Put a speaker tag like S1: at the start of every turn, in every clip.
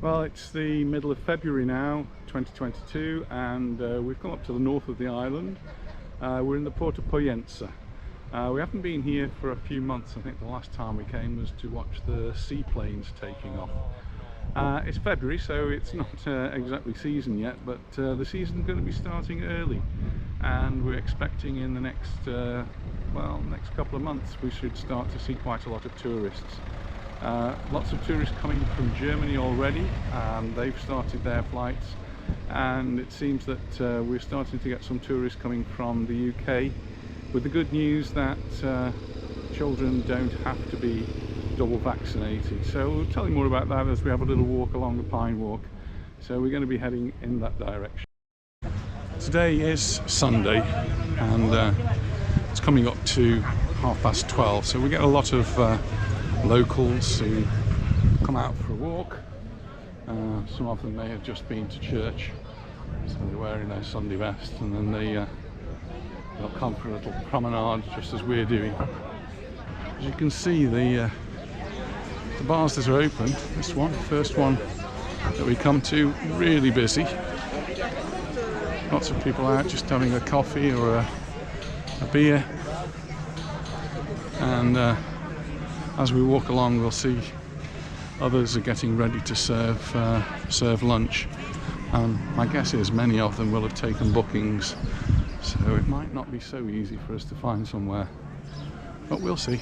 S1: Well, it's the middle of February now, 2022, and we've come up to the north of the island. We're in the port of Pollensa. We haven't been here for a few months. I think the last time we came was to watch the seaplanes taking off. It's February, so it's not exactly season yet, but the season's going to be starting early, and we're expecting in the next couple of months we should start to see quite a lot of tourists. Lots of tourists coming from Germany already. They've started their flights, and it seems that we're starting to get some tourists coming from the UK, with the good news that children don't have to be double vaccinated. So we'll tell you more about that as we have a little walk along the Pine Walk. So we're going to be heading in that direction. Today is Sunday, and it's coming up to 12:30, so we get a lot of locals who come out for a walk. Some of them may have just been to church, so they're wearing their Sunday best, and then they'll come for a little promenade just as we're doing. As you can see, the bars that are open, this one, first one that we come to, really busy. Lots of people out just having a coffee or a beer, and as we walk along we'll see others are getting ready to serve lunch. My guess is many of them will have taken bookings, so it might not be so easy for us to find somewhere, but we'll see.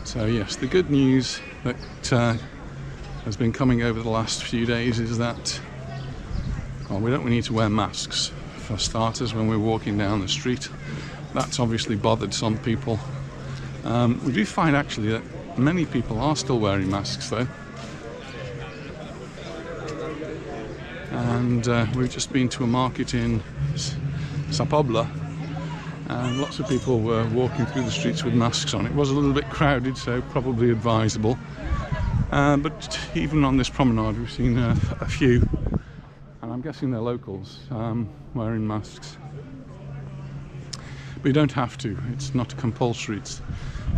S1: So yes, the good news that has been coming over the last few days is that, well, we don't need to wear masks for starters when we're walking down the street. That's obviously bothered some people. We do find actually that many people are still wearing masks though. And we've just been to a market in Sa, and lots of people were walking through the streets with masks on. It was a little bit crowded, so probably advisable. But even on this promenade we've seen a few, and I'm guessing they're locals, wearing masks. But you don't have to, it's not compulsory. It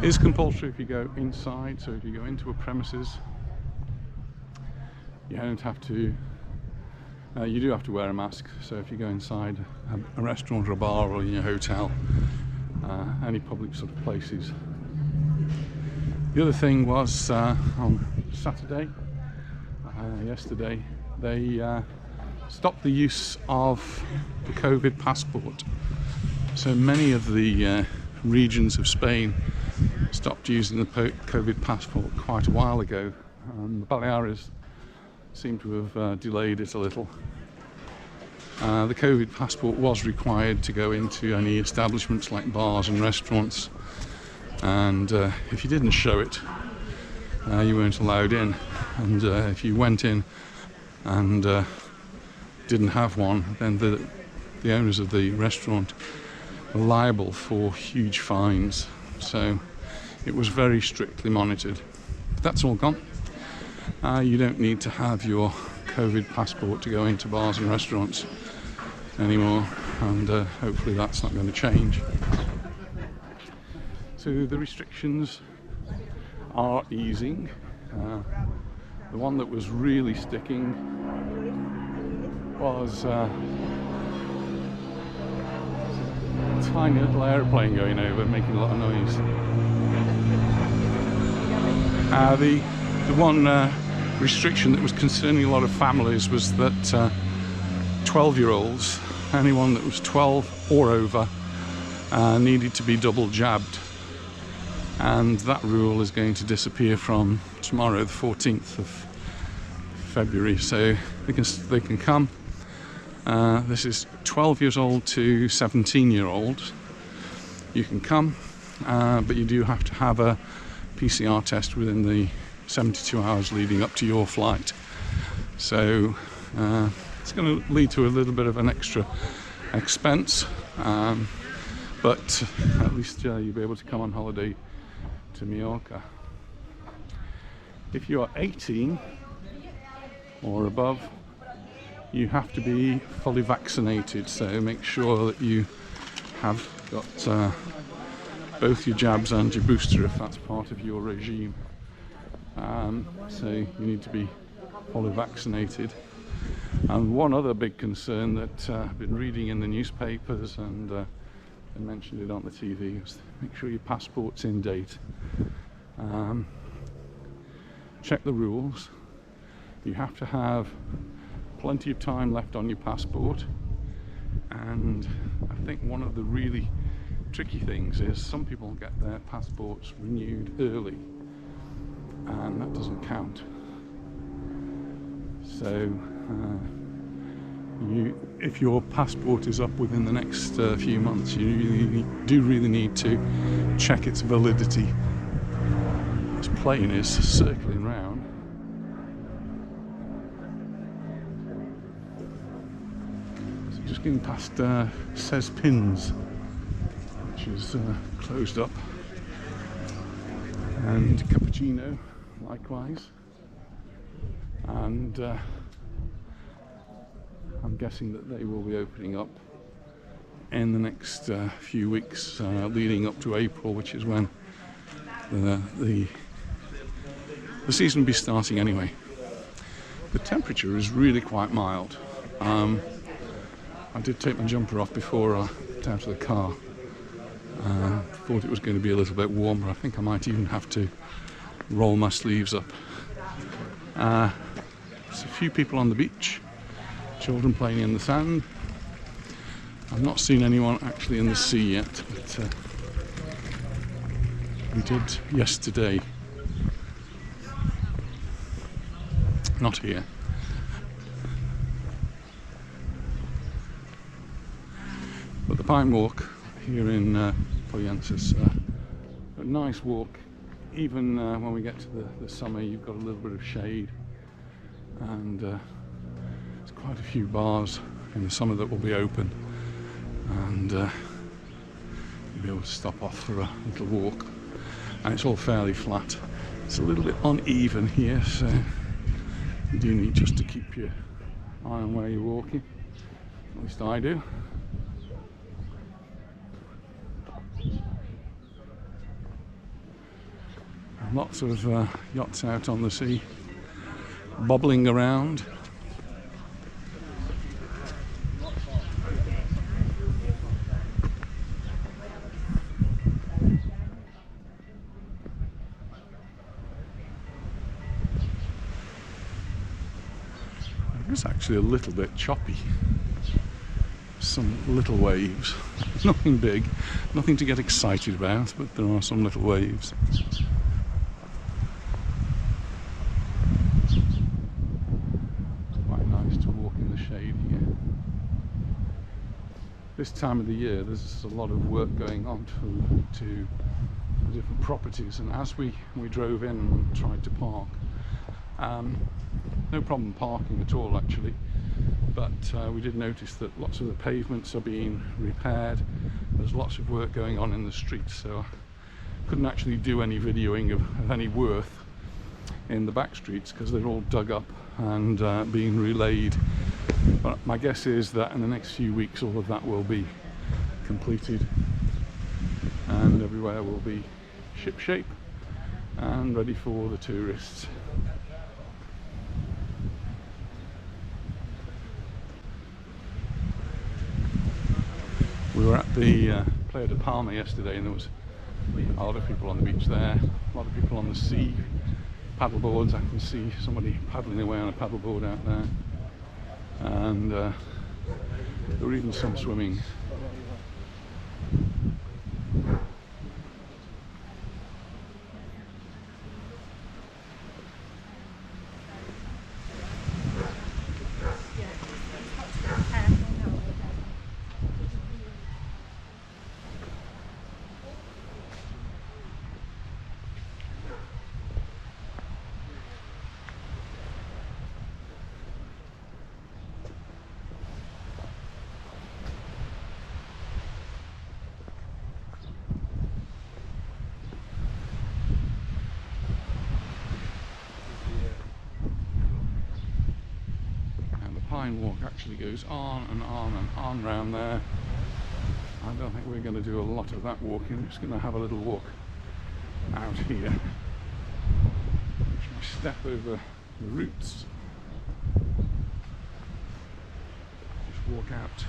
S1: is compulsory if you go inside, so if you go into a premises, you don't have to, you do have to wear a mask. So if you go inside a restaurant or a bar or in your hotel, any public sort of places. The other thing was on Saturday, yesterday, they stopped the use of the COVID passport. So many of the regions of Spain stopped using the COVID passport quite a while ago. The Baleares seem to have delayed it a little. The COVID passport was required to go into any establishments like bars and restaurants, and if you didn't show it, you weren't allowed in. And if you went in and didn't have one, then the owners of the restaurant were liable for huge fines. So it was very strictly monitored. But that's all gone. You don't need to have your COVID passport to go into bars and restaurants anymore, and hopefully that's not going to change. So the restrictions are easing. The one that was really sticking was a tiny little aeroplane going over, making a lot of noise. The one restriction that was concerning a lot of families was that 12-year-olds, anyone that was 12 or over, needed to be double jabbed, and that rule is going to disappear from tomorrow, the 14th of February. So they can come. This is 12 years old to 17-year-olds. You can come, but you do have to have a PCR test within the 72 hours leading up to your flight. So it's going to lead to a little bit of an extra expense, but at least you'll be able to come on holiday to Mallorca. If you are 18 or above, you have to be fully vaccinated, so make sure that you have got both your jabs and your booster if that's part of your regime. So you need to be fully vaccinated. And one other big concern that I've been reading in the newspapers, and they mentioned it on the TV, was make sure your passport's in date. Check the rules. You have to have plenty of time left on your passport, and I think one of the really tricky things is some people get their passports renewed early and that doesn't count. So if your passport is up within the next few months, you really need to check its validity. This plane is circling round. So just getting past Says Pins, which is closed up, and Cappuccino likewise, and I'm guessing that they will be opening up in the next few weeks, leading up to April, which is when the season will be starting anyway. The temperature is really quite mild. I did take my jumper off before I got out of the car. Thought it was going to be a little bit warmer. I think I might even have to roll my sleeves up. There's a few people on the beach, children playing in the sand. I've not seen anyone actually in the sea yet, but we did yesterday. Not here. But the Pine Walk here in Pollensa is a nice walk. Even when we get to the summer, you've got a little bit of shade, and there's quite a few bars in the summer that will be open, and you'll be able to stop off for a little walk. And it's all fairly flat. It's a little bit uneven here, so you do need just to keep your eye on where you're walking. At least I do. Lots of yachts out on the sea, bobbling around. It's actually a little bit choppy. Some little waves. Nothing big, nothing to get excited about, but there are some little waves. This time of the year there's a lot of work going on to the different properties, and as we drove in and tried to park, no problem parking at all actually, but we did notice that lots of the pavements are being repaired. There's lots of work going on in the streets, so I couldn't actually do any videoing of any worth in the back streets because they're all dug up and being relaid. But my guess is that in the next few weeks all of that will be completed and everywhere will be shipshape and ready for the tourists. We were at the Playa de Palma yesterday, and there was a lot of people on the beach there, a lot of people on the sea, paddleboards. I can see somebody paddling away on a paddleboard out there. And there were even some swimming. Pine Walk actually goes on and on and on round there. I don't think we're going to do a lot of that walking. We're just going to have a little walk out here. step over the roots. Just walk out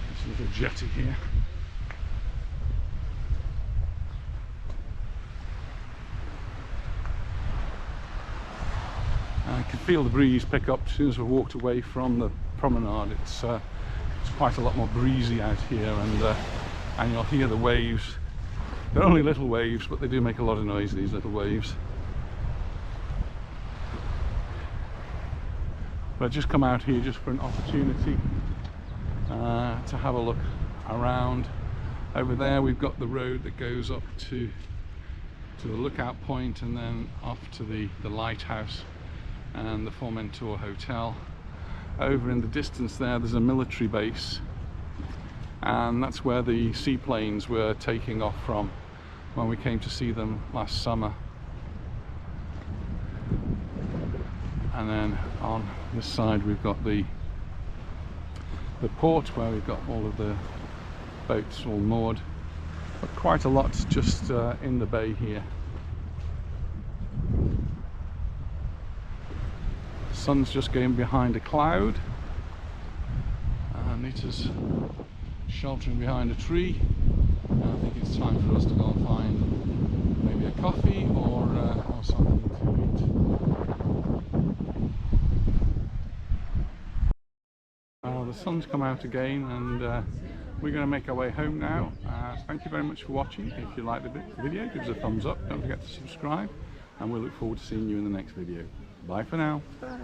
S1: this little jetty here. I can feel the breeze pick up as soon as we walked away from the promenade. It's quite a lot more breezy out here, and you'll hear the waves. They're only little waves, but they do make a lot of noise, these little waves. But I've just come out here just for an opportunity to have a look around. Over there we've got the road that goes up to the lookout point, and then off to the lighthouse and the Formentor Hotel. Over in the distance there's a military base, and that's where the seaplanes were taking off from when we came to see them last summer. And then on this side we've got the port, where we've got all of the boats all moored, but quite a lot just in the bay here. The sun's just going behind a cloud, and Nita's sheltering behind a tree. And I think it's time for us to go and find maybe a coffee or something to eat. The sun's come out again, and we're going to make our way home now. Thank you very much for watching. If you like the video, give us a thumbs up. Don't forget to subscribe, and we'll look forward to seeing you in the next video. Bye for now.
S2: Bye.